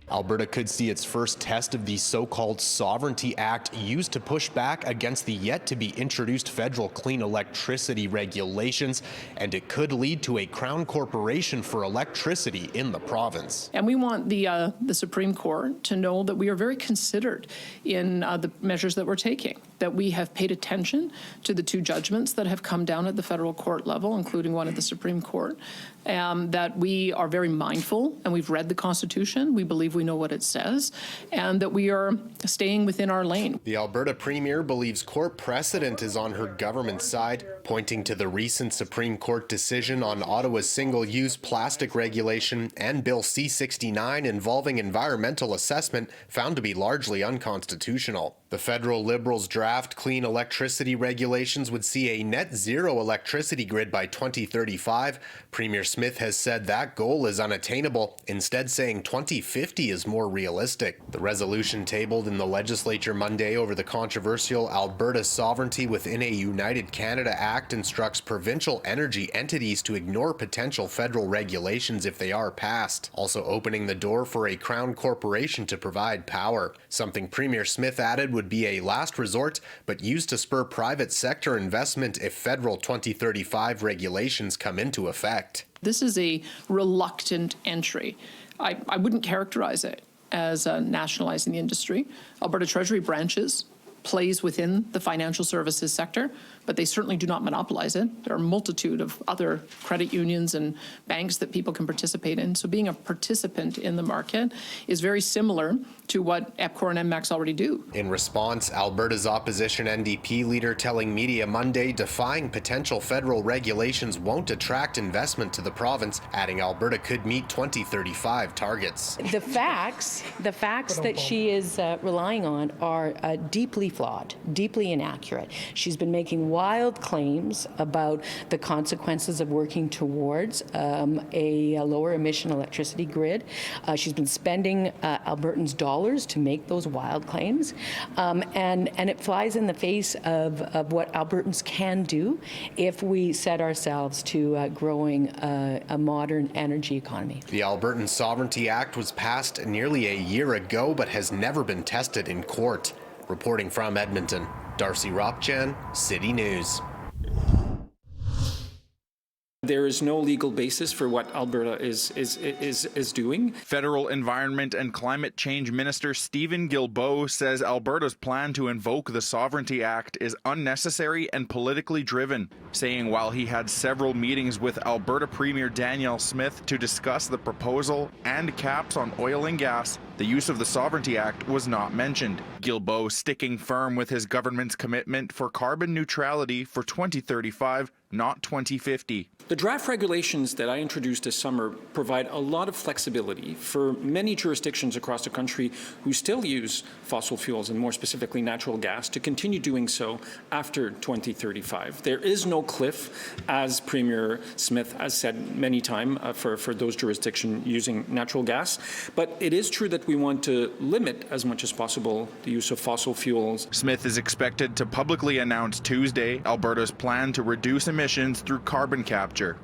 Alberta could see its first test of the so-called Sovereignty Act used to push back against the yet-to-be-introduced federal clean electricity regulations, and it could lead to a crown corporation for electricity in the province. And we want the Supreme Court to know that we are very considered in the measures that we're taking, that we have paid attention to the two judgments that have come down at the federal court level, including one at the Supreme Court, that we are very mindful, and we've read the Constitution, we believe we know what it says, and that we are staying within our lane. The Alberta Premier believes court precedent is on her government's side, pointing to the recent Supreme Court decision on Ottawa's single-use plastic regulation and Bill C-69 involving environmental assessment found to be largely unconstitutional. The federal Liberals' draft clean electricity regulations would see a net zero electricity grid by 2035. Premier Smith has said that goal is unattainable, instead saying 2050 is more realistic. The resolution tabled in the legislature Monday over the controversial Alberta Sovereignty Within a United Canada Act instructs provincial energy entities to ignore potential federal regulations if they are passed, also opening the door for a crown corporation to provide power, something Premier Smith added would be a last resort, but used to spur private sector investment if federal 2035 regulations come into effect. This is a reluctant entry. I wouldn't characterize it as nationalizing the industry. Alberta Treasury branches plays within the financial services sector, but they certainly do not monopolize it. There are a multitude of other credit unions and banks that people can participate in. So being a participant in the market is very similar to what EPCOR and MMAX already do. In response, Alberta's opposition NDP leader telling media Monday defying potential federal regulations won't attract investment to the province, adding Alberta could meet 2035 targets. The facts that she is relying on are deeply flawed, deeply inaccurate. She's been making wild claims about the consequences of working towards a lower emission electricity grid. She's been spending Albertans' dollars to make those wild claims, and it flies in the face of what Albertans can do if we set ourselves to growing a modern energy economy. The Albertan Sovereignty Act was passed nearly a year ago but has never been tested in court. Reporting from Edmonton, Darcy Ropchan, City News. There is no legal basis for what Alberta is doing. Federal Environment and Climate Change Minister Stephen Guilbeault says Alberta's plan to invoke the Sovereignty Act is unnecessary and politically driven, saying while he had several meetings with Alberta Premier Danielle Smith to discuss the proposal and caps on oil and gas, the use of the Sovereignty Act was not mentioned. Guilbeault sticking firm with his government's commitment for carbon neutrality for 2035, not 2050. The draft regulations that I introduced this summer provide a lot of flexibility for many jurisdictions across the country who still use fossil fuels, and more specifically natural gas, to continue doing so after 2035. There is no cliff, as Premier Smith has said many times, for those jurisdictions using natural gas. But it is true that we want to limit as much as possible the use of fossil fuels. Smith is expected to publicly announce Tuesday Alberta's plan to reduce emissions through carbon capture.